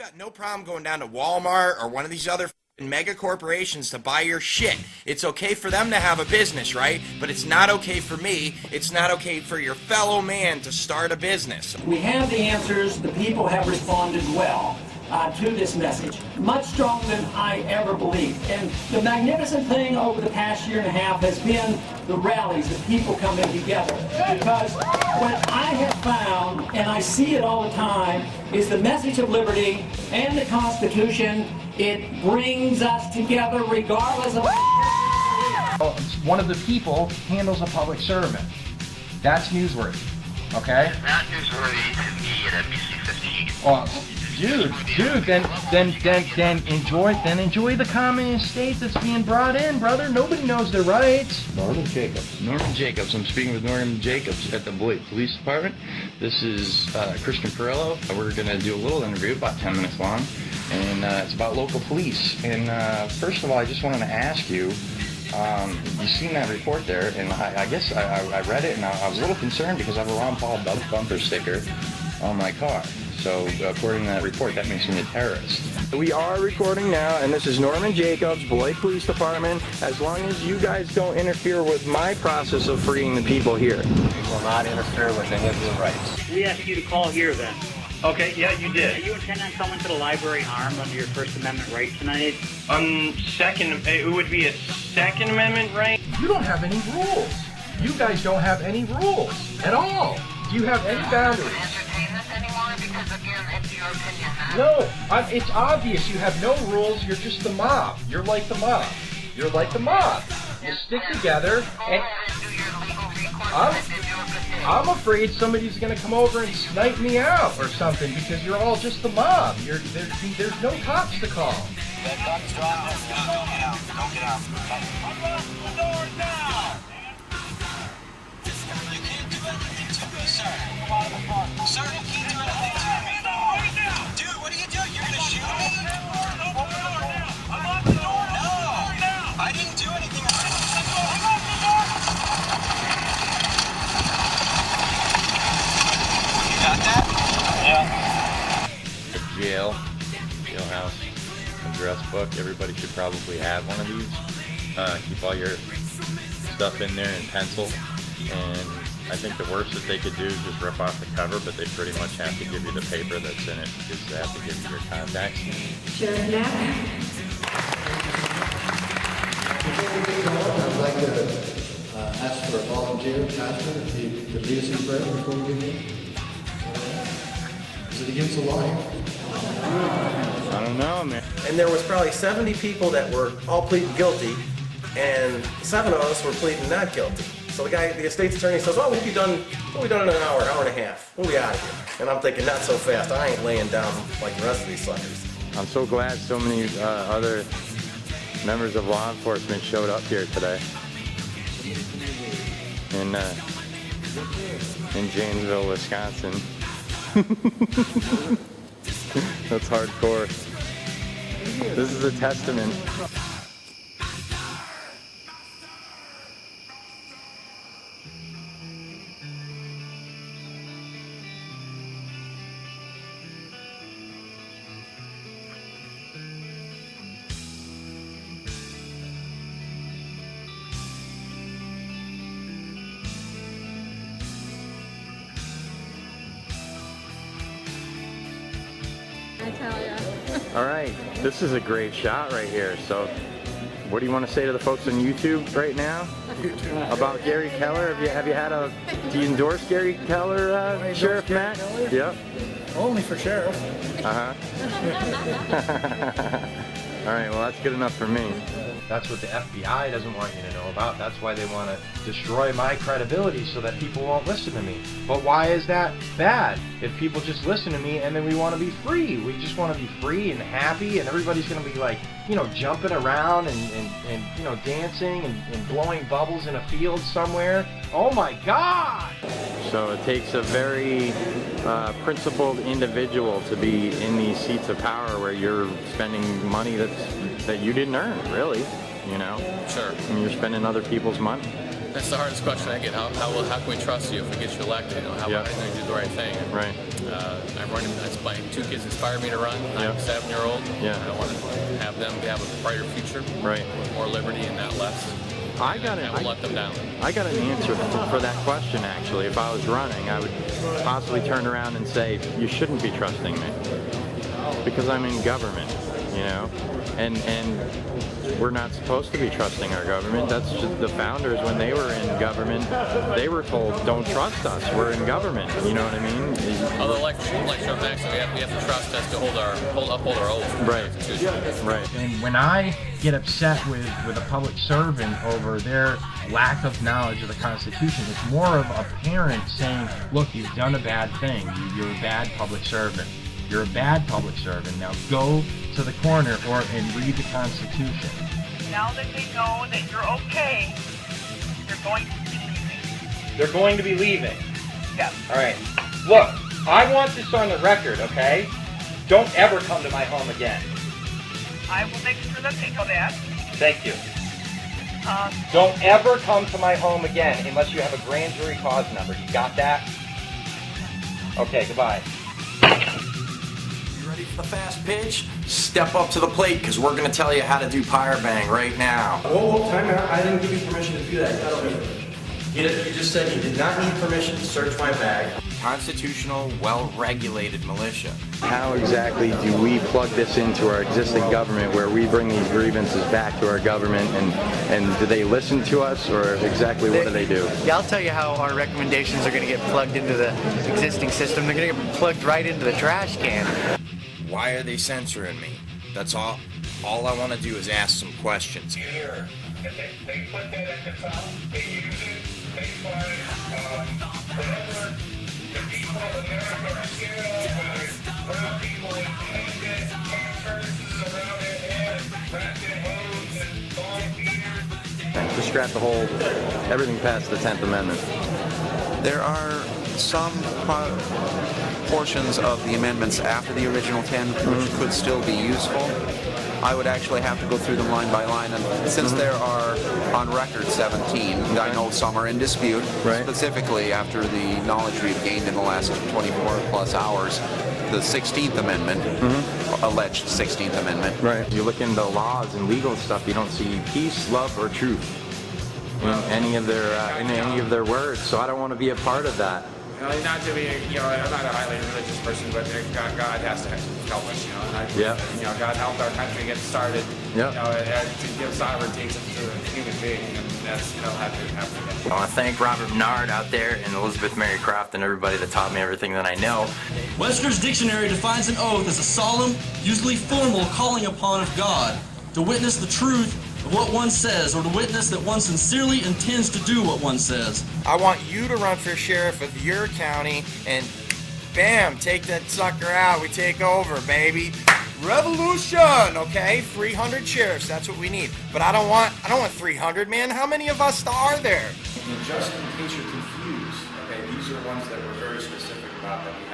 got no problem going down to Walmart or one of these other mega corporations to buy your shit. It's okay for them to have a business, right? But it's not okay for me. It's not okay for your fellow man to start a business. We have the answers. The people have responded well to this message, much stronger than I ever believed. And the magnificent thing over the past year and a half has been the rallies, the people coming together. Because what I have found, and I see it all the time, is the message of liberty and the Constitution. It brings us together regardless of... One of the people handles a public servant. That's newsworthy, okay? Not newsworthy to me at NBC 15. Well, dude, then enjoy the communist state that's being brought in, brother. Nobody knows their rights. Norman Jacobs. I'm speaking with Norman Jacobs at the Beloit Police Department. This is Christian Perillo. We're going to do a little interview, about 10 minutes long, and it's about local police. And first of all, I just wanted to ask you, you seen that report there, and I guess I read it, and I was a little concerned because I have a Ron Paul bumper sticker on my car. So according to that report, that makes me a terrorist. We are recording now, and this is Norman Jacobs, Beloit Police Department. As long as you guys don't interfere with my process of freeing the people here. We will not interfere with any of your rights. We asked you to call here then. Okay, yeah, you did. Are you intending on coming to the library armed under your First Amendment right tonight? It would be a Second Amendment right? You don't have any rules. You guys don't have any rules at all. Do you have any boundaries? No, it's obvious you have no rules. You're just the mob. You're like the mob. You're like the mob. You stick together, and I'm afraid somebody's going to come over and snipe me out or something because you're all just the mob. There's no cops to call. Don't get out. Don't get out. Unlock the door now! You can't do anything to me, sir. Sir, you can't do anything to me. Dude, what are you doing? You're gonna shoot me? Open the door now! Unlock the door! No! I didn't do anything. Unlock the door! You got that? A jailhouse, address book. Everybody should probably have one of these. Keep all your stuff in there in pencil. And I think the worst that they could do is just rip off the cover, but they pretty much have to give you the paper that's in it because they have to give you your contacts. Sheriff Knapp. I'd like to ask for a volunteer, Pastor, if he could lead us in prayer before we begin. Is it against the law here? I don't know, man. And there was probably 70 people that were all pleading guilty, and 7 of us were pleading not guilty. So the state's attorney says, "Oh, we'll be done in an hour and a half. We'll be out of here." And I'm thinking, not so fast. I ain't laying down like the rest of these suckers. I'm so glad so many other members of law enforcement showed up here today in Janesville, Wisconsin. That's hardcore. This is a testament. All right, this is a great shot right here. So, what do you want to say to the folks on YouTube right now about Gary Keller? Have you had do you endorse Gary Keller, Sheriff Matt? Yep. Only for sheriff. All right, well that's good enough for me. That's what the FBI doesn't want you to know about. That's why they want to destroy my credibility so that people won't listen to me. But why is that bad? If people just listen to me and then we want to be free. We just want to be free and happy, and everybody's going to be like, jumping around and dancing and blowing bubbles in a field somewhere. Oh my God! So it takes a very principled individual to be in these seats of power where you're spending money that you didn't earn, really, Sure. I mean, you're spending other people's money. That's the hardest question I get. How can we trust you if we get you elected? How are you going to do the right thing? Right. I run. That's my 2 kids inspire me to run. I'm a 7-year-old. Yeah. I want to have them have a brighter future. Right. With more liberty and not less. I got I won't let them down. I got an answer for that question, actually. If I was running, I would possibly turn around and say, you shouldn't be trusting me. Because I'm in government, you know? And we're not supposed to be trusting our government. That's just the founders, when they were in government, they were told, don't trust us, we're in government. You know what I mean? Although, like Sean Max, we have to trust us to uphold our oath. Right. Right. And when I get upset with a public servant over their lack of knowledge of the Constitution, it's more of a parent saying, look, you've done a bad thing. You're a bad public servant. You're a bad public servant. Now go to the corner and read the Constitution. Now that they know that you're okay, you're going to be leaving. They're going to be leaving. Yes. All right. Look, I want this on the record, okay? Don't ever come to my home again. I will make sure that they know that. Thank you. Don't ever come to my home again unless you have a grand jury cause number. You got that? Okay, goodbye. You ready for the fast pitch? Step up to the plate, because we're going to tell you how to do Power Bang right now. Whoa, time out. I didn't give you permission to do that. I don't need permission. You just said you did not need permission to search my bag. Constitutional, well-regulated militia. How exactly do we plug this into our existing government where we bring these grievances back to our government, and do they listen to us, or exactly what do they do? Yeah, I'll tell you how our recommendations are going to get plugged into the existing system. They're going to get plugged right into the trash can. Why are they censoring me? That's all. All I want to do is ask some questions. Here, they put that at the top. They use it. They find whatever the people of America are scared of, brown people intended, curses around their head, wrapped in hose and long beards. Just scrap the whole, everything past the 10th Amendment. There are some portions of the amendments after the original 10 which could still be useful. I would actually have to go through them line by line, and since there are on record 17, I know some are in dispute, specifically after the knowledge we've gained in the last 24 plus hours. The 16th Amendment, alleged 16th Amendment. Right. You look into laws and legal stuff, you don't see peace, love, or truth in any of their words. So I don't want to be a part of that. Not to be, I'm not a highly religious person, but God has to help us, and God helped our country get started, to give sovereignty to a human being, and that's, have to I want to thank Robert Menard out there and Elizabeth Mary Croft and everybody that taught me everything that I know. Webster's Dictionary defines an oath as a solemn, usually formal calling upon of God to witness the truth of what one says, or to witness that one sincerely intends to do what one says. I want you to run for sheriff of your county, and bam, take that sucker out. We take over, baby. Revolution, okay? 300 sheriffs, that's what we need. But I don't want 300, man. How many of us are there? And just in case you're confused, okay, these are ones that we're very specific about that we